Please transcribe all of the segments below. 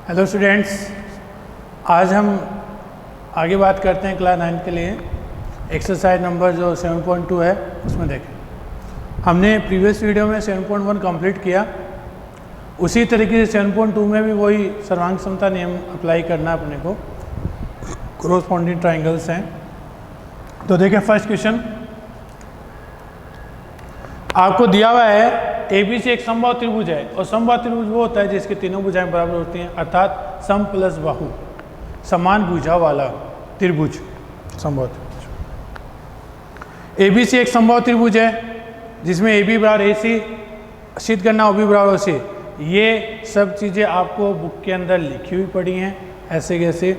Hello students, आज हम आगे बात करते हैं क्लास 9 के लिए एक्सरसाइज नंबर जो 7.2 है उसमें देखें। हमने प्रीवियस वीडियो में 7.1 कंप्लीट किया, उसी तरीके से 7.2 में भी वही सर्वांग समता नियम अप्लाई करना अपने को। कोरोस्पोंडिंग ट्राइंगल्स हैं। तो देखें फर्स्ट क्वेश्चन आपको दिया हुआ है ABC एक समबाहु त्रिभुज है और समबाहु त्रिभुज वो होता है जिसकी तीनों भुजाएं बराबर होती हैं, अर्थात सम प्लस बाहु समान भुजा वाला त्रिभुज समबाहु त्रिभुज। ABC एक समबाहु त्रिभुज है जिसमें AB बराबर AC सिद्ध करना OB बराबर OC। ये सब चीज़ें आपको बुक के अंदर लिखी हुई पड़ी हैं ऐसे कैसे,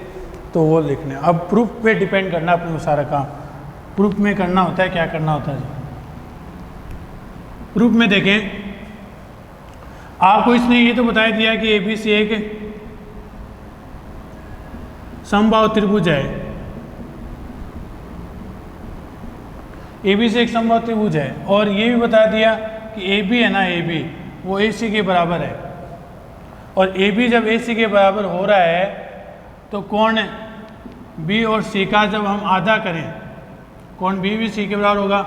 तो वो लिखने। अब प्रूफ पे डिपेंड करना अपने को सारा काम। प्रूफ में करना होता है, क्या करना होता है। प्रूफ में देखें, आपको इसने ये तो बता दिया कि ABC एक समबाहु त्रिभुज है। ABC एक समबाहु त्रिभुज है और ये भी बता दिया कि AB है ना, AB वो AC के बराबर है। और AB जब AC के बराबर हो रहा है तो कोण B और C का जब हम आधा करें, कोण B भी C के बराबर होगा।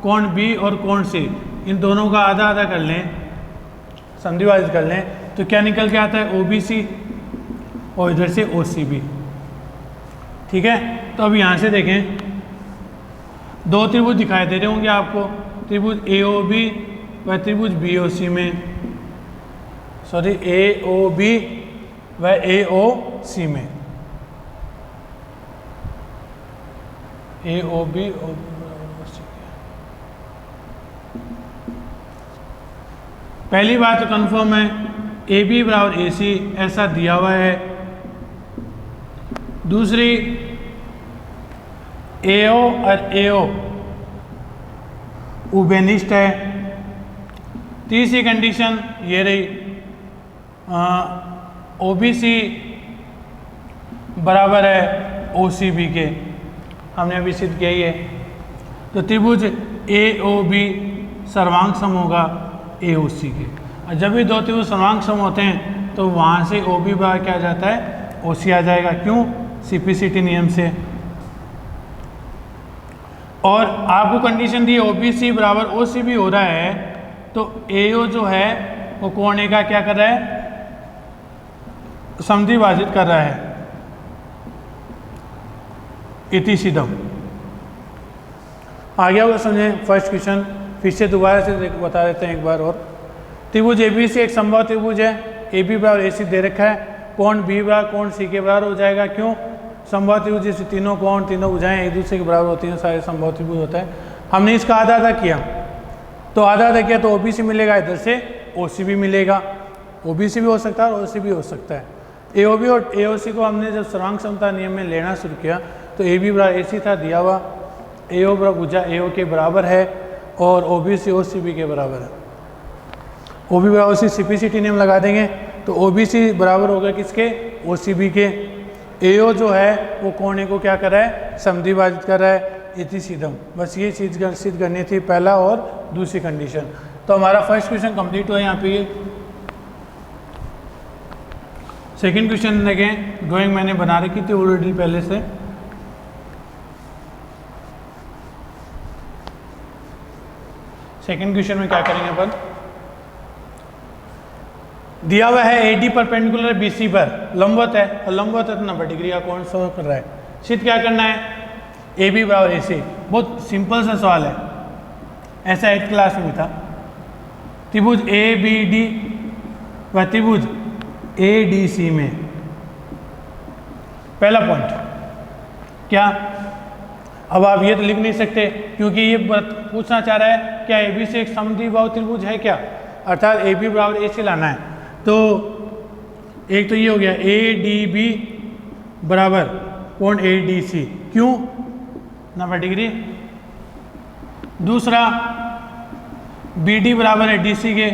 कोण B और कोण C इन दोनों का आधा आधा कर लें, संधिवादित कर लें, तो क्या निकल के आता है OBC और इधर से OCB। ठीक है, तो अब यहाँ से देखें, दो त्रिभुज दिखाई दे रहे होंगे आपको, त्रिभुज AOB व त्रिभुज BOC में, सॉरी AOB व AOC में, AOB पहली बात तो कंफर्म है AB बराबर AC ऐसा दिया हुआ है। दूसरी AO और AO उभयनिष्ठ है। तीसरी कंडीशन ये रही OBC बराबर है OCB के, हमने अभी सिद्ध किया ही है। तो त्रिभुज AOB सर्वांग सम होगा AOC के। और जब भी दो त्रिभुज सर्वांग सम होते हैं तो वहाँ से OB बराबर क्या आ जाता है, OC आ जाएगा। क्यों? CPCT नियम से। और आपको कंडीशन दी OBC बराबर OCB हो रहा है तो AO जो है वो कोण A का क्या कर रहा है, समद्विभाजित कर रहा है, इति सिद्धम। आगे होगा समझें फर्स्ट क्वेश्चन, फिर से दोबारा से बता देते हैं एक बार और। त्रिभुज ABC एक समबाहु त्रिभुज है, AB बराबर AC दे रखा है, कोण B बराबर कोण C के बराबर हो जाएगा। क्यों? समबाहु त्रिभुज जैसे तीनों कोण तीनों भुजाएं एक दूसरे के बराबर होती हैं, सारे समबाहु त्रिभुज होता है। हमने इसका आधा आधा किया, तो आधा आधा किया तो OBC मिलेगा, इधर से OCB मिलेगा। OBC भी हो सकता है और OC भी हो सकता है। AOB और AOC को हमने जब सर्वांग समता नियम में लेना शुरू किया तो AB बराबर AC था दिया हुआ, AO बराबर भुजा AO के बराबर है और OBC OCB के बराबर है। OB बराबर OC CPCT नियम लगा देंगे तो OBC बराबर होगा किसके, OCB के। AO जो है वो कोण A को क्या कर रहा है, समद्विभाजित कर रहा है, इति सिद्धम। बस ये चीज़ सिद्ध करनी थी, पहला और दूसरी कंडीशन। तो हमारा फर्स्ट क्वेश्चन कंप्लीट हुआ यहाँ पे। सेकंड क्वेश्चन देखें, ड्राइंग मैंने बना रखी थी ऑलरेडी पहले से। सेकंड क्वेश्चन में क्या करेंगे अपन, दिया हुआ है AD परपेंडिकुलर BC पर लंबवत है और लंबवत है तो 90 डिग्री का कोण शो कर रहा है। सिद्ध क्या करना है, AB बराबर AC। बहुत सिंपल सा सवाल है, ऐसा 8th क्लास में भी था। त्रिभुज ABD व त्रिभुज ADC में, पहला पॉइंट क्या, अब आप ये तो लिख नहीं सकते क्योंकि ये पूछना चाह रहा है क्या ABC एक समद्विबाहु त्रिभुज है क्या, अर्थात AB बराबर AC लाना है। तो एक तो ये हो गया ADB बराबर कोण ADC, क्यों 90 डिग्री। दूसरा BD बराबर है DC के,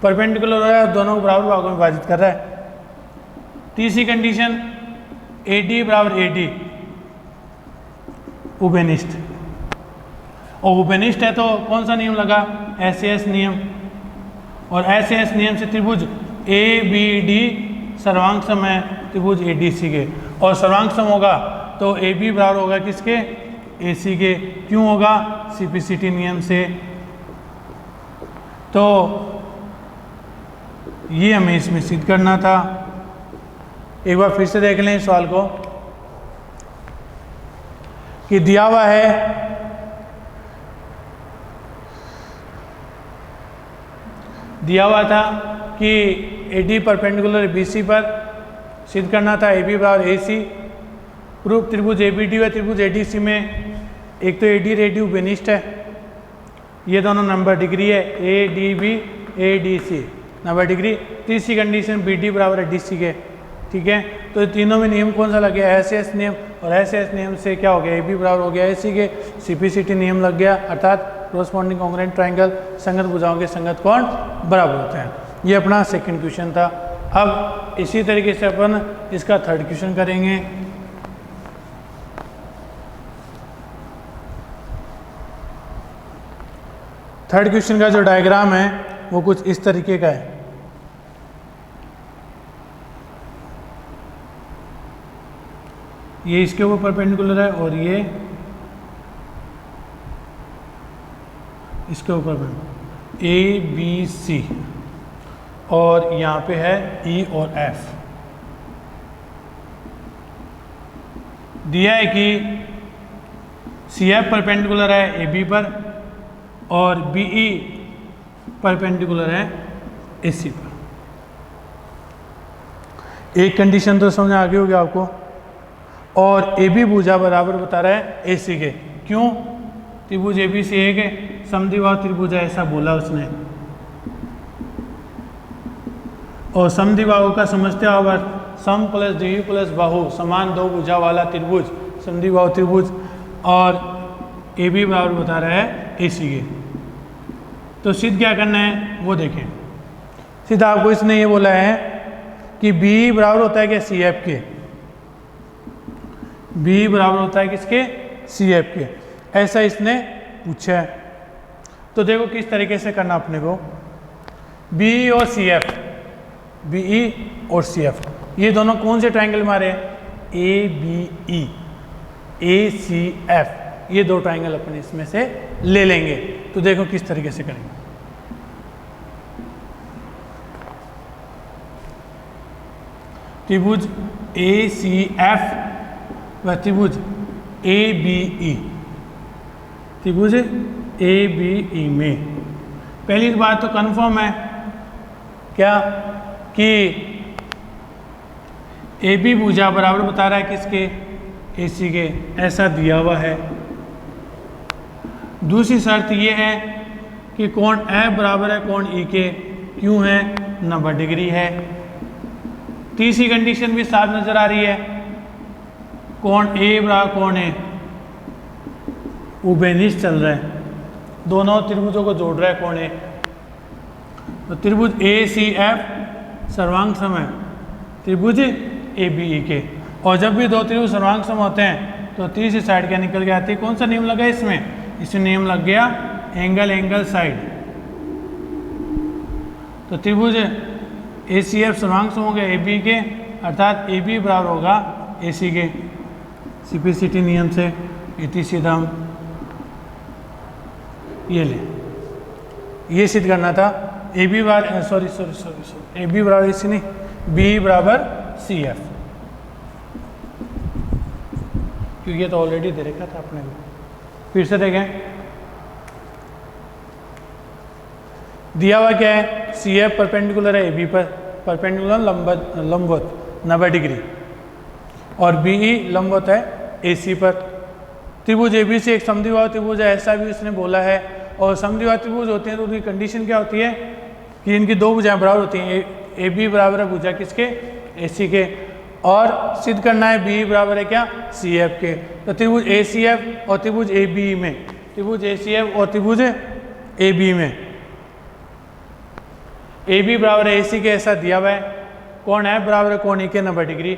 परपेंडिकुलर हो रहा है, दोनों बराबर भागों में विभाजित कर रहा है। तीसरी कंडीशन AD बराबर AD उभयनिष्ठ, और उभयनिष्ठ है तो कौन सा नियम लगा, SAS नियम। और SAS नियम से त्रिभुज ABD सर्वांग सम है त्रिभुज ADC के, और सर्वांग सम होगा तो AB बराबर होगा किसके, AC के। क्यों होगा, CPCT नियम से। तो ये हमें इसमें सिद्ध करना था। एक बार फिर से देख लें इस सवाल को कि दिया हुआ है था कि AD परपेंडिकुलर BC पर सिद्ध करना था AB बराबर AC। प्रूफ त्रिभुज ABD व त्रिभुज ADC में एक तो AD रेडियो बेनिस्ट है, ये दोनों नंबर डिग्री है, ADB ADC नंबर डिग्री। तीसरी कंडीशन BD बराबर है DC के, ठीक है। तो तीनों में नियम कौन सा लग गया, SS नियम, और SS नियम से क्या हो गया, AB बराबर हो गया AC के। CPCT नियम लग गया, अर्थात कोरस्पॉन्डिंग कॉन्ग्रुएंट ट्रायंगल, संगत भुजाओं के संगत कोण बराबर होते हैं। ये अपना सेकंड क्वेश्चन था। अब इसी तरीके से अपन इसका थर्ड क्वेश्चन करेंगे। थर्ड क्वेश्चन का जो डायग्राम है वो कुछ इस तरीके का है। ये इसके ऊपर परपेंडिकुलर है और ये इसके ऊपर ABC, और यहाँ पे है E और F। दिया है कि CF परपेंडिकुलर है AB पर और BE परपेंडिकुलर है AC पर। एक कंडीशन तो समझ आ गई होगी आपको, और AB भुजा बराबर बता रहा है AC के। क्यों, त्रिभुज ABC एक है, समद्विबाहु त्रिभुज है ऐसा बोला उसने, और समद्विबाहु का समझते हो अगर सम प्लस द्विबाहु प्लस बाहु समान दो भुजा वाला त्रिभुज समद्विबाहु त्रिभुज, और AB बराबर बता रहा है AC के। तो सिद्ध क्या करना है वो देखें। सिद्ध आपको इसने ये बोला है कि B बराबर होता है क्या, CF के। B बराबर होता है किसके, CF के, ऐसा इसने पूछा है। तो देखो किस तरीके से करना अपने को। BE और CF, BE और CF ये दोनों कौन से ट्रायंगल मारे हैं, ABE ACF, ये दो ट्रायंगल अपन इसमें से ले लेंगे। तो देखो किस तरीके से करेंगे। त्रिभुज ACF व त्रिभुज ABE, त्रिभुज ABE में पहली बात तो कन्फर्म है क्या कि AB भुजा बराबर बता रहा है किसके, AC के, ऐसा दिया हुआ है। दूसरी शर्त ये है कि कोण F बराबर है कोण E के। क्यों है, 90 डिग्री है। तीसरी कंडीशन भी साफ नजर आ रही है, कोण A बराबर कोण A उभयनिष्ठ चल रहा है, दोनों त्रिभुजों को जोड़ रहा है कोण A। तो त्रिभुज ACF सर्वांग सम है त्रिभुज ABE के, और जब भी दो त्रिभुज सर्वांग सम होते हैं तो तीसरी साइड क्या निकल के आती है, कौन सा नियम लगा इसमें, इसमें नियम लग गया एंगल एंगल साइड। तो त्रिभुज ACF सर्वांग सम हो गया AB के, अर्थात AB बराबर होगा AC के। CPCT नियम से इतनी सीधा हम ये ले, ये सिद्ध करना था। AB बराबर सॉरी AB बराबर AC नहीं, B बराबर CF, क्योंकि ये तो ऑलरेडी दे रखा था अपने को। फिर से देखें, दिया हुआ क्या है, CF परपेंडिकुलर है AB पर, परपेंडिकुलर लंबवत 90 डिग्री, और BE लंबवत है AC पर। त्रिभुज ABC एक समद्विबाहु त्रिभुज है ऐसा भी उसने बोला है, और समद्विबाहु त्रिभुज होते हैं तो उनकी कंडीशन क्या होती है कि इनकी दो भुजाएं बराबर होती हैं। AB बराबर है भुजा किसके, AC के, और सिद्ध करना है BE बराबर है क्या, CF के। तो त्रिभुज ACF और त्रिभुज ABE में, त्रिभुज ACF और त्रिभुज ABE में AB बराबर है AC के ऐसा दिया हुआ है। कोण F बराबर है कोण E के 90 डिग्री,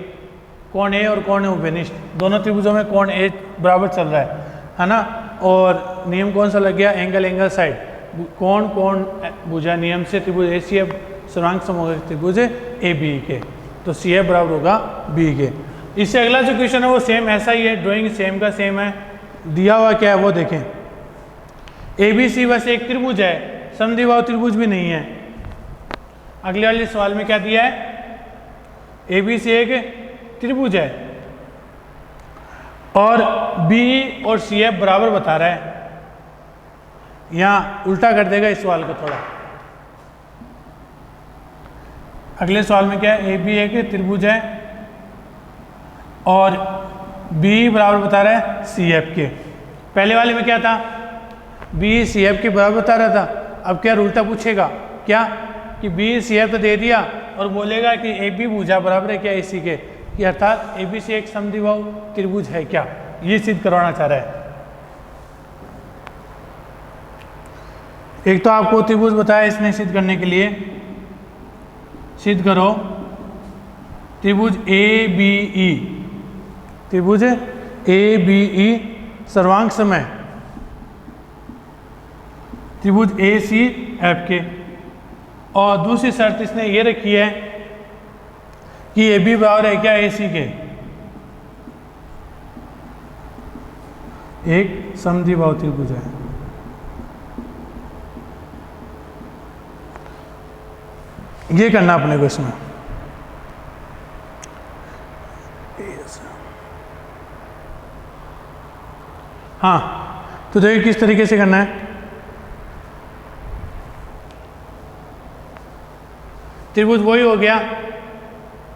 कोण A और कोण उभयनिष्ठ, दोनों त्रिभुजों में कोण A बराबर चल रहा है ना। और नियम कौन सा लग गया, एंगल एंगल साइड, कोण भुजा नियम से त्रिभुज ACF सर्वांग सम हो गए त्रिभुज ABE के। तो सी एफ बराबर होगा बी के। इससे अगला जो क्वेश्चन है वो सेम ऐसा ही है, ड्राइंग सेम का सेम है। दिया हुआ क्या है वो देखें, ए बी सी बस एक त्रिभुज है, समद्विबाहु त्रिभुज भी नहीं है। अगले वाले सवाल में क्या दिया है, ए बी सी एक त्रिभुज है और बी और सी एफ बराबर बता रहा है। यहां उल्टा कर देगा इस सवाल को थोड़ा। अगले सवाल में क्या है, ए बी एक त्रिभुज है और बी बराबर बता रहा है सी एफ के। पहले वाले में क्या था, बी सी एफ के बराबर बता रहा था। अब क्या उल्टा पूछेगा क्या कि बी सी एफ तो दे दिया और बोलेगा कि ए बी भुजा बराबर है क्या ए सी के, कि अर्थात ए बी सी एक समद्विबाहु त्रिभुज है क्या, ये सिद्ध करवाना चाह रहा है। एक तो आपको त्रिभुज बताया इसने सिद्ध करने के लिए, सिद्ध करो त्रिभुज ए बी ई, त्रिभुज ए बी ई सर्वांग समय त्रिभुज ए सी एफ के। और दूसरी शर्त इसने ये रखी है कि ए बी बराबर है क्या ए सी के, एक समद्विबाहु त्रिभुज है। ये करना अपने को इसमें। हाँ तो देखिए किस तरीके से करना है। त्रिभुज वही हो गया,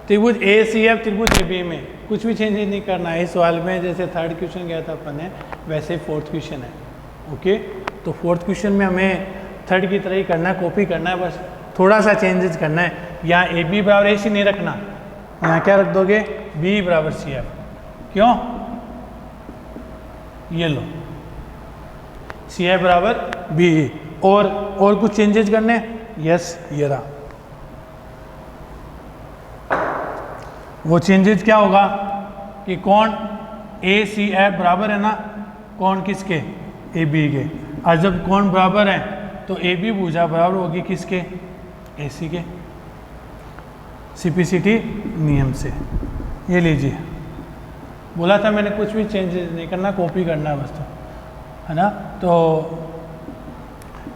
त्रिभुज ए सी एफ त्रिभुज ए बी में कुछ भी चेंज नहीं करना है इस सवाल में। जैसे थर्ड क्वेश्चन गया था अपन ने, वैसे फोर्थ क्वेश्चन है। ओके, तो फोर्थ क्वेश्चन में हमें थर्ड की तरह ही करना है, कॉपी करना है, बस थोड़ा सा चेंजेस करना है। यहाँ ए बी बराबर ए सी नहीं रखना, यहाँ क्या रख दोगे, बी बराबर सी एफ। क्यों, ये लो सी एफ बराबर बी। और कुछ चेंजेस करने, यस ये रहा। वो चेंजेस क्या होगा कि कौन ए सी एफ बराबर है ना, कौन किसके, ए बी के। और जब कौन बराबर है तो ए बी भुजा बराबर होगी किसके, ए सी के, सिपिसिटी नियम से। ये लीजिए, बोला था मैंने कुछ भी चेंजेस नहीं करना, कॉपी करना है बस, तो है ना। तो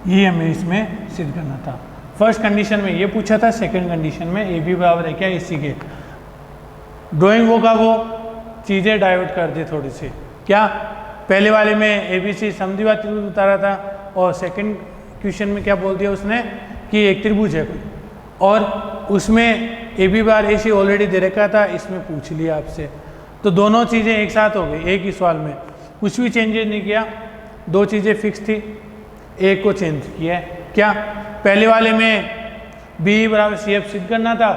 ये हमें इसमें सिद्ध करना था। फर्स्ट कंडीशन में ये पूछा था, सेकंड कंडीशन में ए बी बराबर है क्या ए सी के। ड्राइंग वो का वो चीज़ें डाइवर्ट कर दी थोड़ी सी। क्या, पहले वाले में ए बी सी समद्विबाहु त्रिभुज बता रहा था और सेकंड क्वेश्चन में क्या बोल दिया उसने कि एक त्रिभुज है कोई, और उसमें A B bar A C already दे रखा था, इसमें पूछ लिया आपसे। तो दोनों चीज़ें एक साथ हो गई एक ही सवाल में, कुछ भी चेंजेस नहीं किया, दो चीज़ें फिक्स थी, एक को चेंज किया है। क्या, पहले वाले में बी बराबर सी एफ सिद्ध करना था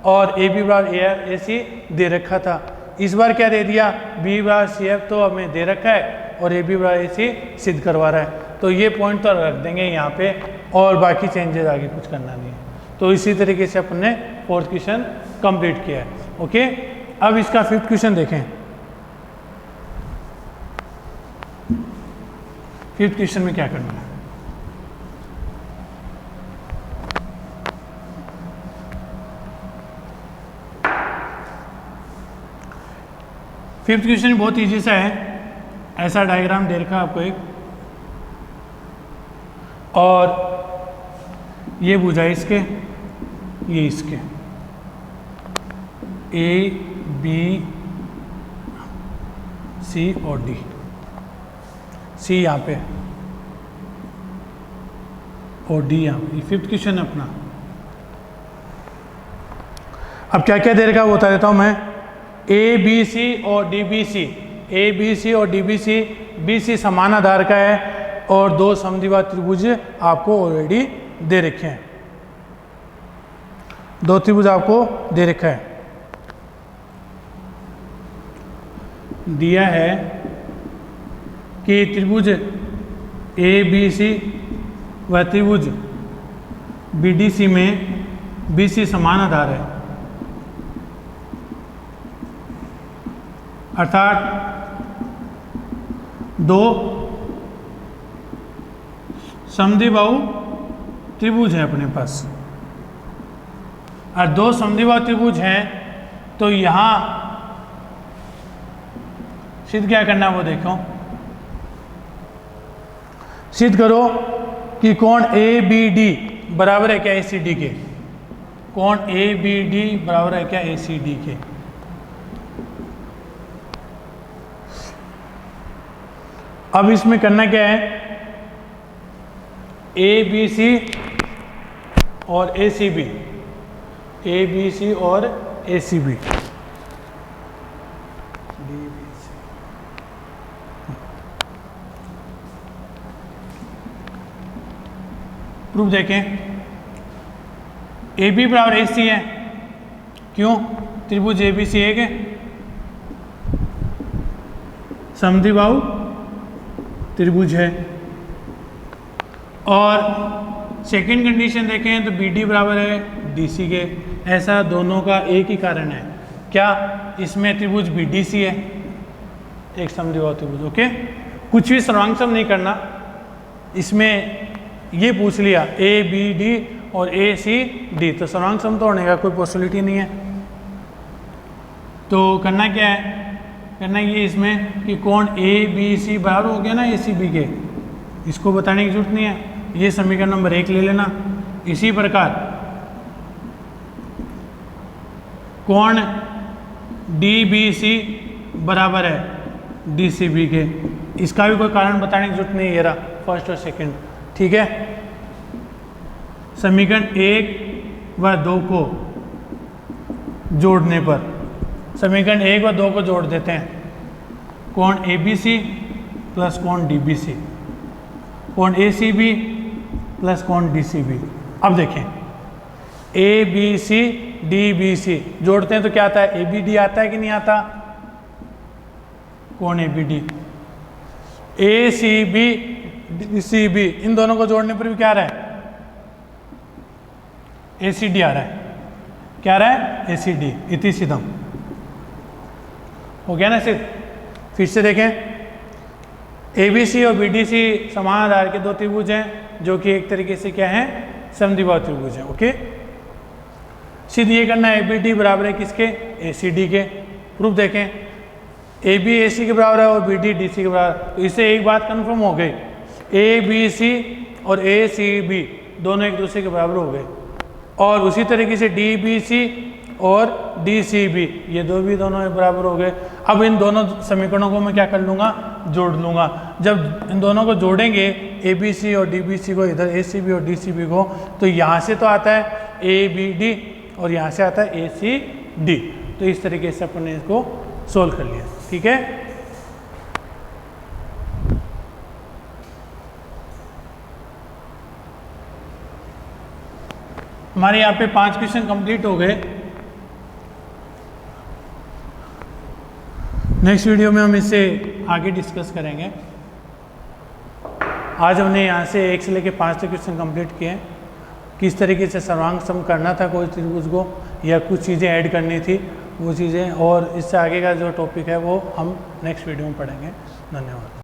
और ए बी बराबर ए सी दे रखा था। इस बार क्या दे दिया, बी बराबर सी एफ तो हमें दे रखा है और ए बी बराबर ए सी सिद्ध करवा रहा है। तो ये पॉइंट तो रख देंगे यहाँ पे, और बाकी चेंजेस आगे कुछ करना नहीं है। तो इसी तरीके से अपन ने फोर्थ क्वेश्चन कंप्लीट किया है। ओके, अब इसका फिफ्थ क्वेश्चन देखें। फिफ्थ क्वेश्चन में क्या करना है, फिफ्थ क्वेश्चन बहुत इजी सा है। ऐसा डायग्राम दे रखा आपको एक, और ये भुजा इसके, ये इसके, ए बी सी और डी, सी यहाँ पे और डी यहाँ पे। फिफ्थ क्वेश्चन है अपना। अब क्या क्या दे रखा वो बता देता हूँ मैं। ए बी सी और D B C, A B C और D B C, B C समान आधार का है और दो समद्विबाहु त्रिभुज आपको ऑलरेडी दे रखे हैं, दो त्रिभुज आपको दे रखा है। दिया है कि त्रिभुज ए बी सी व त्रिभुज बी डी सी में बी सी समान आधार है, अर्थात दो समद्विबाहु त्रिभुज है अपने पास। और दो समद्विबाहु त्रिभुज हैं तो यहाँ सिद्ध क्या करना है वो देखो, सिद्ध करो कि कोण ए बी डी बराबर है क्या ए सी डी के, कोण ए बी डी बराबर है क्या ए सी डी के। अब इसमें करना क्या है, ए बी सी और ए सी बी, ए बी सी और ए सी बी, प्रूफ देखें। ए बी बराबर ए सी है, क्यों, त्रिभुज ए बी सी एक है, समद्विबाहु त्रिभुज है। और सेकंड कंडीशन देखें तो बी डी बराबर है डी सी के, ऐसा दोनों का एक ही कारण है, क्या, इसमें त्रिभुज बी डी सी है, एक समद्विबाहु त्रिभुज। ओके, कुछ भी सर्वांग सम नहीं करना, इसमें ये पूछ लिया ए बी डी और ए सी डी, तो सर्वांग सम तोड़ने का कोई पॉसिबिलिटी नहीं है। तो करना क्या है, करना ये इसमें कि कोण ए बी सी बराबर हो गया ना ए सी बी के, इसको बताने की जरूरत नहीं है, ये समीकरण नंबर 1 ले लेना। इसी प्रकार कोण डी बी सी बराबर है डी सी बी के, इसका भी कोई कारण बताने की जरूरत नहीं है, ये रहा फर्स्ट और सेकंड, ठीक है। समीकरण 1 व 2 को जोड़ने पर, समीकरण 1 व 2 को जोड़ देते हैं, कोण ए बी सी प्लस कोण डी बी सी, कोण ए सी बी प्लस कोण डी सी बी। अब देखें A B C D B C जोड़ते हैं तो क्या आता है, ए बी डी आता है कि नहीं आता, कोण A B D, A C B D C B, इन दोनों को जोड़ने पर भी क्या आ रहा है, ए सी डी आ रहा है, क्या आ रहा है, ए सी डी, इति सिद्धम। हो गया ना सिर्फ, फिर से देखें, ए बी सी और बी डी सी समान आधार के दो त्रिभुज हैं जो कि एक तरीके से क्या है, समद्विबाहु त्रिभुज है। ओके, सिद्ध ये करना है ए बी डी बराबर है किसके, ए सी डी के। प्रूफ देखें, ए बी ए सी के बराबर है और बी डी डी सी के बराबर, तो इससे एक बात कन्फर्म हो गई, ए बी सी और ए सी बी दोनों एक दूसरे के बराबर हो गए। और उसी तरीके से डी बी सी और डी सी बी, ये दो भी दोनों बराबर हो गए। अब इन दोनों समीकरणों को मैं क्या कर लूँगा, जोड़ लूँगा। जब इन दोनों को जोड़ेंगे, ए बी सी और डी बी सी को, इधर ए सी बी और डी सी बी को, तो यहाँ से तो आता है ए बी डी और यहाँ से आता है ए सी डी। तो इस तरीके से अपन ने इसको सोल्व कर लिया, ठीक है। हमारे यहाँ पे 5 क्वेश्चन कंप्लीट हो गए। नेक्स्ट वीडियो में हम इससे आगे डिस्कस करेंगे। आज हमने यहाँ से 1 से लेकर 5 तक क्वेश्चन कंप्लीट किए हैं। किस तरीके से सर्वांग सम करना था कोई त्रिभुज को, या कुछ चीज़ें ऐड करनी थी वो चीज़ें, और इससे आगे का जो टॉपिक है वो हम नेक्स्ट वीडियो में पढ़ेंगे। धन्यवाद।